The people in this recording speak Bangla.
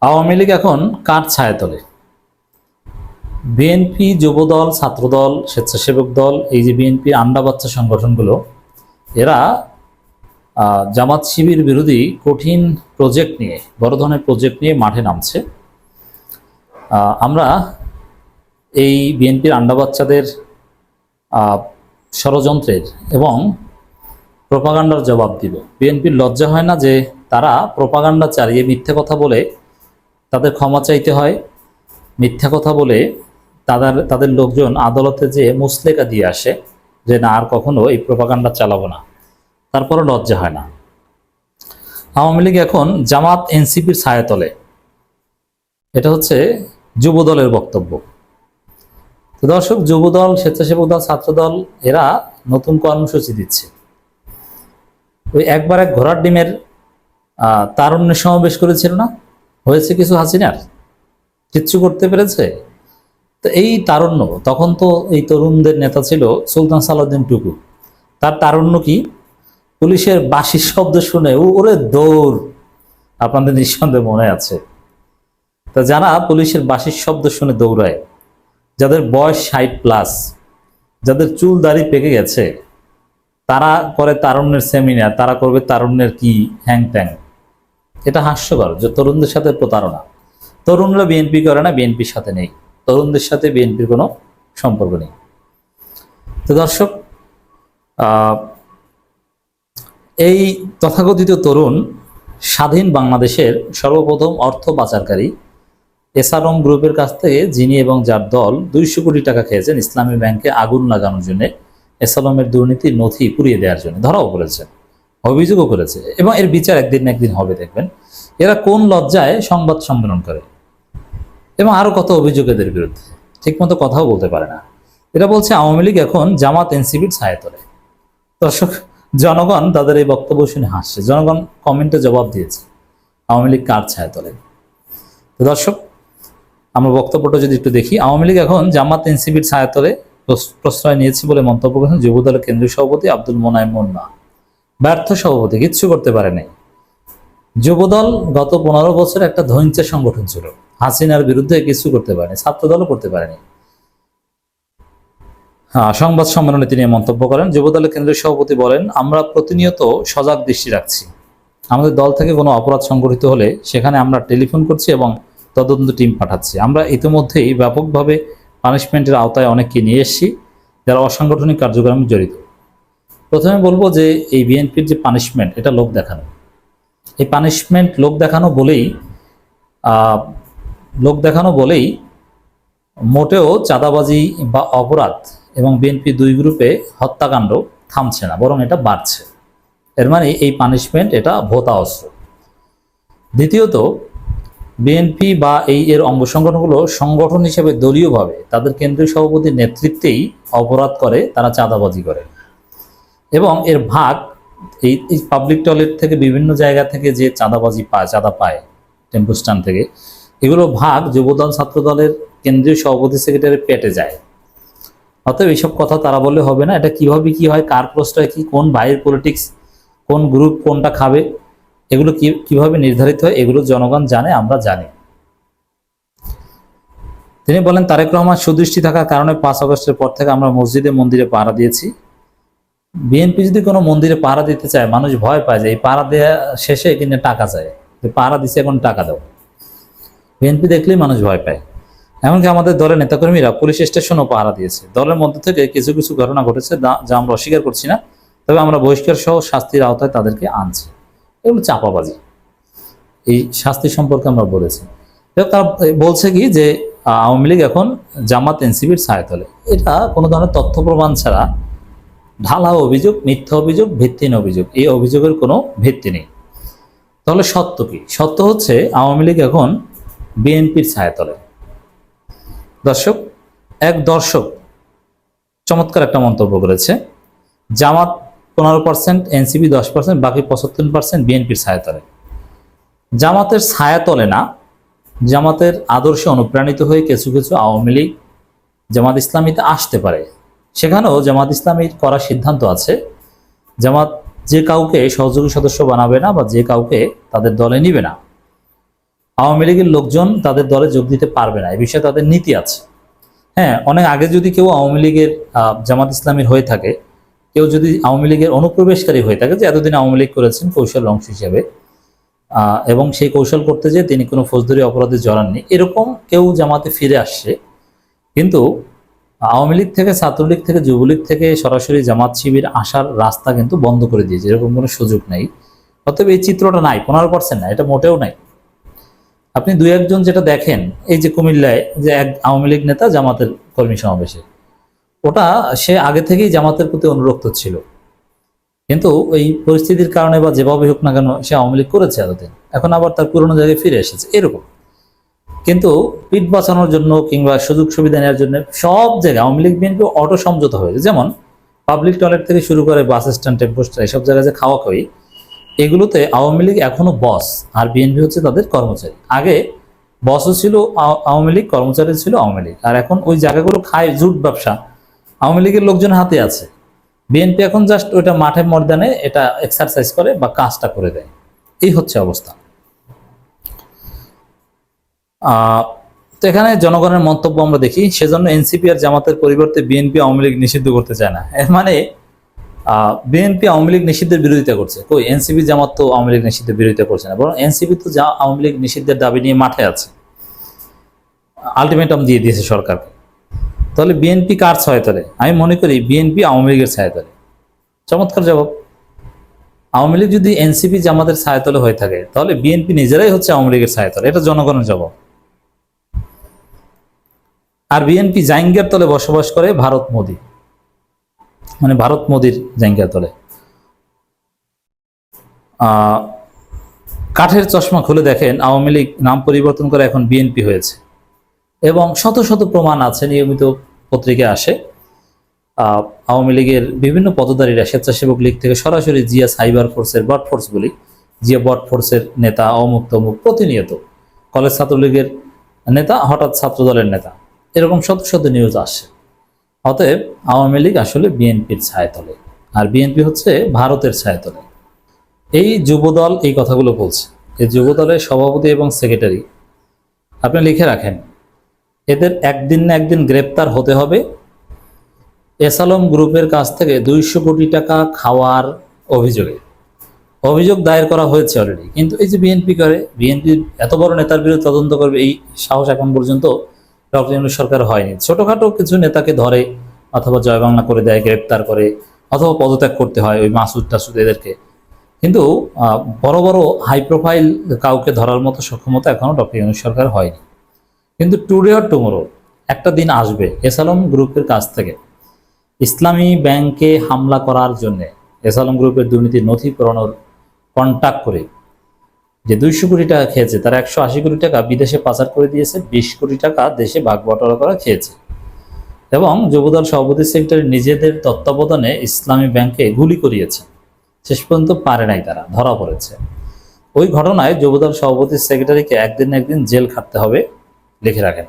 আওয়ামী লীগ এখন কার ছায়াতলে? বিএনপি, যুবদল, ছাত্রদল, স্বেচ্ছাসেবক দল, এই যে বিএনপির আন্ডা বাচ্চা সংগঠনগুলো, এরা জামাত শিবির বিরোধী কঠিন প্রজেক্ট নিয়ে, বড় ধরনের প্রজেক্ট নিয়ে মাঠে নামছে। আমরা এই বিএনপির আন্ডা বাচ্চাদের ষড়যন্ত্রের এবং প্রোপাগান্ডার জবাব দিব। বিএনপির লজ্জা হয় না যে তারা প্রোপাগান্ডা চালিয়ে মিথ্যে কথা বলে তাদের ক্ষমা চাইতে হয়, মিথ্যা কথা বলে তাদের লোকজন আদালতে যে মুসলেকা দিয়ে আসে যে না আর কখনো এই প্রোপাগান্ডা চালাবো না, তারপরও লজ্জা হয় না। আওয়ামী লীগ এখন জামাত এনসিপির ছায়াতলে, এটা হচ্ছে যুবদলের বক্তব্য। তো দর্শক, যুবদল, স্বেচ্ছাসেবক দল, ছাত্রদল এরা নতুন কর্মসূচি দিচ্ছে। ওই একবার এক ঘোড়ার ডিমের তারুণ্যের সমাবেশ করেছিল না, হয়েছে কিছু হাসিনার? কিচ্ছু করতে পেরেছে? তো এই তারুণ্য, তখন তো এই তরুণদের নেতা ছিল সুলতান সালাউদ্দিন টুকু। তার তারুণ্য কি? পুলিশের বাঁশির শব্দ শুনে ওরে দৌড়, আপনাদের নিঃসন্দেহে মনে আছে। তা যারা পুলিশের বাঁশির শব্দ শুনে দৌড়ায়, যাদের বয়স 60+, যাদের চুল দাড়ি পেকে গেছে, তারা করে তারুণ্যের সেমিনার, তারা করবে তারুণ্যের কি হ্যাং ট্যাং। এটা হাস্যকর যে তরুণদের সাথে প্রতারণা। তরুণরা বিএনপি করে না, বিএনপির সাথে নেই, তরুণদের সাথে বিএনপির কোনো সম্পর্ক নেই। তো দর্শক, এই তথাকথিত তরুণ স্বাধীন বাংলাদেশের সর্বপ্রথম অর্থ পাচারকারী এসআরএম গ্রুপের কাছ থেকে, যিনি এবং যার দল 200 কোটি টাকা খেয়েছেন ইসলামী ব্যাংকে আগুন লাগানোর জন্য, এসআরএমের দুর্নীতির নথি পুড়িয়ে দেওয়ার জন্য ধরাও পড়েছে, অভিযোগও করেছে, এবং এর বিচার একদিন না একদিন হবে। দেখবেন এরা কোন লজ্জায় সংবাদ সম্মেলন করে, এবং আরো কত অভিযোগ এদের বিরুদ্ধে, ঠিকমতো কথাও বলতে পারে না। এটা বলছে আওয়ামী লীগ এখন জামাত এনসিপির ছায়াতলে। দর্শক, জনগণ তাদের এই বক্তব্য শুনে হাসছে। জনগণ কমেন্টে জবাব দিয়েছে আওয়ামী লীগ কার ছায়াতলে। তো দর্শক, আমরা বক্তব্যটা যদি একটু দেখি, আওয়ামী লীগ এখন জামাত এনসিপির ছায়াতলে প্রশ্রয় নিয়েছে বলে মন্তব্য করেছেন যুবদলের কেন্দ্রীয় সভাপতি আব্দুল মোনায়েম মুন্না। ব্যর্থ সভাপতি, কিচ্ছু করতে পারেনি। যুবদল গত 15 বছর একটা ধৈর্যের সংগঠন ছিল, হাসিনার বিরুদ্ধে কিছু করতে পারেনি, ছাত্রদলও করতে পারেনি। সংবাদ সম্মেলনে তিনি মন্তব্য করেন। যুবদলের কেন্দ্রীয় সভাপতি বলেন, আমরা প্রতিনিয়ত সজাগ দৃষ্টি রাখছি। আমাদের দল থেকে কোনো অপরাধ সংঘটিত হলে সেখানে আমরা টেলিফোন করছি এবং তদন্ত টিম পাঠাচ্ছি। আমরা ইতিমধ্যেই ব্যাপকভাবে পানিশমেন্টের আওতায় অনেককে নিয়ে এসেছি যারা অসাংগঠনিক কার্যক্রমে জড়িত। প্রথমে বলবো যে এই বিএনপির যে পানিশমেন্ট, এটা লোক দেখানো। এই পানিশমেন্ট লোক দেখানো বলেই মোটেও চাঁদাবাজি বা অপরাধ এবং বিএনপি 2 গ্রুপে হত্যাকাণ্ড থামছে না, বরং এটা বাড়ছে। এর মানে এই পানিশমেন্ট এটা ভোতা অস্ত্র। দ্বিতীয়ত, বিএনপি বা এর অঙ্গ সংগঠনগুলো সংগঠন হিসেবে দলীয়ভাবে তাদের কেন্দ্রীয় সভাপতির নেতৃত্বেই অপরাধ করে, তারা চাঁদাবাজি করে, এবং এর ভাগ এই পাবলিক টয়লেট থেকে বিভিন্ন জায়গা থেকে যে চাঁদা পায় টেম্পো স্ট্যান্ড থেকে, এগুলো ভাগ যুবদল, ছাত্রদলের কেন্দ্রীয় সভাপতি সেক্রেটারি পেটে যায়। অতএব এইসব কথা তারা বললে হবে না। এটা কিভাবে কি হয়, কার প্রশ্রয় কি, কোন ভাইয়ের পলিটিক্স, কোন গ্রুপ কোনটা খাবে, এগুলো কিভাবে নির্ধারিত হয়, এগুলো জনগণ জানে, আমরা জানি। তিনি বলেন, তারেক রহমান সুদৃষ্টি থাকার কারণে 5 আগস্টের পর থেকে আমরা মসজিদে মন্দিরে পাহারা দিয়েছি। বিএনপি যদি কোনো মন্দিরে পাহারা দিতে চায়, মানুষ ভয় পায় যে এই পাহারা দেওয়া শেষে কিনে টাকা চায়, পাহারা দিচ্ছে এখন টাকা দাও। বিএনপি দেখলেই মানুষ ভয় পায়। এমনকি আমাদের দলের নেতাকর্মীরা পুলিশ স্টেশনও পাহারা দিয়েছে। দলের মধ্যে থেকে কিছু কিছু ঘটনা ঘটেছে যা আমরা অস্বীকার করছি না, তবে আমরা বহিষ্কার সহ শাস্তির আওতায় তাদেরকে আনছি। এগুলো চাপাবাজি। এই শাস্তি সম্পর্কে আমরা বলেছি। তারা বলছে কি যে আওয়ামী লীগ এখন জামাত এনসিপির ছায়াতলে। এটা কোনো ধরনের তথ্য প্রমাণ ছাড়া ঢালা অভিযোগ, মিথ্যা অভিযোগ, ভিত্তিহীন অভিযোগ। এই অভিযোগের কোনো ভিত্তি নেই। তাহলে সত্য কি? সত্য হচ্ছে আওয়ামী লীগ এখন বিএনপির ছায়াতলে। দর্শক, এক দর্শক চমৎকার একটা মন্তব্য করেছে, জামাত 15%, এনসিপি 10%, বাকি 75% বিএনপির ছায়াতলে। জামাতের ছায়াতলে না, জামাতের আদর্শে অনুপ্রাণিত হয়ে কিছু কিছু আওয়ামী লীগ জামাত ইসলামীতে আসতে পারে। সেখানেও জামাত ইসলামীর করার সিদ্ধান্ত আছে, জামাত যে কাউকে সহযোগী সদস্য বানাবে না বা যে কাউকে তাদের দলে নিবে না। আওয়ামী লীগের লোকজন তাদের দলে যোগ দিতে পারবে না, এই বিষয়ে তাদের নীতি আছে। হ্যাঁ, অনেক আগে যদি কেউ আওয়ামী লীগের জামাত ইসলামীর হয়ে থাকে, কেউ যদি আওয়ামী লীগের অনুপ্রবেশকারী হয়ে থাকে, যে এতদিন আওয়ামী লীগ করেছেন কৌশল অংশ হিসেবে, এবং সেই কৌশল করতে যেয়ে তিনি কোনো ফৌজদারি অপরাধে জড়াননি, এরকম কেউ জামাতে ফিরে আসছে। কিন্তু আওয়ামী লীগ থেকে, ছাত্রলীগ থেকে, যুবলীগ থেকে সরাসরি জামাত শিবির আসার রাস্তা কিন্তু বন্ধ করে দিয়েছে, এরকম কোনো সুযোগ নেই। অতএব এই চিত্রটা নাই, 15% না, এটা মোটেও নাই। আপনি দুই একজন যেটা দেখেন, এই যে কুমিল্লায় যে এক আওয়ামী লীগ নেতা জামাতের কর্মী সমাবেশে, ওটা সে আগে থেকেই জামাতের প্রতি অনুরক্ত ছিল, কিন্তু এই পরিস্থিতির কারণে বা যেভাবে হোক না কেন সে আওয়ামী লীগ করেছে এতদিন, এখন আবার তার পুরনো জায়গায় ফিরে এসেছে এরকম। কিন্তু পিঠ বাঁচানোর জন্য কিংবা সুযোগ সুবিধা নেওয়ার জন্য সব জায়গায় আওয়ামী লীগ বিএনপি অটো সমঝোতা হয়েছে। যেমন পাবলিক টয়লেট থেকে শুরু করে বাস স্ট্যান্ড, টেম্পো স্ট্যান্ড, এসব জায়গায় যে খাওয়া খাওয়ি, এগুলোতে আওয়ামী লীগ এখনো বস আর বিএনপি হচ্ছে তাদের কর্মচারী। আগে বসও ছিল আওয়ামী লীগ, কর্মচারী ছিল আওয়ামী লীগ, আর এখন ওই জায়গাগুলো খায় জুট ব্যবসা আওয়ামী লীগের লোকজন হাতে আছে। বিএনপি এখন জাস্ট ওইটা মাঠে ময়দানে এটা এক্সারসাইজ করে বা কাজটা করে দেয়, এই হচ্ছে অবস্থা। তো এখানে জনগণের মন্তব্য আমরা দেখি, সেজন্য এনসিপি আর জামাতের পরিবর্তে বিএনপি আওয়ামী লীগ নিষিদ্ধ করতে চায় না। এর মানে বিএনপি আওয়ামী লীগ নিষিদ্ধের বিরোধিতা করছে, কই এনসিপি জামাত তো আওয়ামী লীগ নিষিদ্ধের বিরোধিতা করছে না, বরং এনসিপি তো আওয়ামী লীগ নিষিদ্ধের দাবি নিয়ে মাঠে আছে, আলটিমেটাম দিয়ে দিয়েছে সরকারকে। তাহলে বিএনপি কার ছায়াতলে? আমি মনে করি বিএনপি আওয়ামী লীগের ছায়াতলে। চমৎকার জবাব। আওয়ামী লীগ যদি এনসিপি জামাতের ছায়াতলে হয়ে থাকে, তাহলে বিএনপি নিজেরাই হচ্ছে আওয়ামী লীগের ছায়াতলে, এটা জনগণের জবাব। আর বিএনপি জাইঙ্গার তলে বসবাস করে ভারত মোদী, মানে ভারত মোদীর জাইঙ্গার তলে। কাঠের চশমা খুলে দেখেন আওয়ামী লীগ নাম পরিবর্তন করে এখন বিএনপি হয়েছে, এবং শত শত প্রমাণ আছে, নিয়মিত পত্রিকায় আসে। আওয়ামী লীগের বিভিন্ন পদধারীরা স্বেচ্ছাসেবক লীগ থেকে সরাসরি জিয়া সাইবার ফোর্সের বট ফোর্স বলি, জিয়া বট ফোর্সের নেতা অমুক তমুক, প্রতিনিয়ত কলেজ ছাত্রলীগের নেতা হঠাৎ ছাত্রদলের নেতা, এরকম শত শত নিউজ আসে। অতএব আওয়ামী লীগ আসলে বিএনপির ছায়াতলে, আর বিএনপি হচ্ছে ভারতের ছায়াতলে। এই যুবদল এই কথাগুলো বলছে, এই যুবদলের সভাপতি এবং সেক্রেটারি আপনি লিখে রাখেন, এদের একদিন না একদিন গ্রেপ্তার হতে হবে। এসালম গ্রুপের কাছ থেকে 200 কোটি টাকা খাওয়ার অভিযোগ দায়ের করা হয়েছে অলরেডি, কিন্তু এই যে বিএনপি করে, বিএনপির এত বড় নেতার বিরুদ্ধে তদন্ত করবে এই সাহস এখন পর্যন্ত ডক্টর ইউনূস সরকার হয়নি। ছোটখাটো কিছু নেতাকে ধরে অথবা জয় বাংলা করে দেয়, গ্রেপ্তার করে, অথবা পদত্যাগ করতে হয় ওই মাসুদ টাসুদ এদেরকে, কিন্তু বড় বড় হাই প্রোফাইল কাউকে ধরার মতো সক্ষমতা এখনো ডক্টর ইউনূস সরকার হয়নি। কিন্তু টুডে অর টুমোরো একটা দিন আসবে, এসালম গ্রুপের কাছ থেকে ইসলামী ব্যাংকে হামলা করার জন্য এসালম গ্রুপের দুর্নীতির নথি পুরানোর কন্ট্যাক্ট করে যে 200 কোটি টাকা খেয়েছে, তার 180 কোটি টাকা বিদেশে পাচার করে দিয়েছে, 20 কোটি টাকা দেশে ভাগ বটরা করা খেয়েছে, এবং যুবদল সভাপতি সেক্রেটারি নিজেদের তত্ত্বাবধানে ইসলামী ব্যাংকে গুলি করিয়েছে। শেষ পর্যন্ত পারে নাই, তারা ধরা পড়েছে। ওই ঘটনায় যুবদল সভাপতি সেক্রেটারিকে একদিন না একদিন জেল খাটতে হবে, লিখে রাখেন।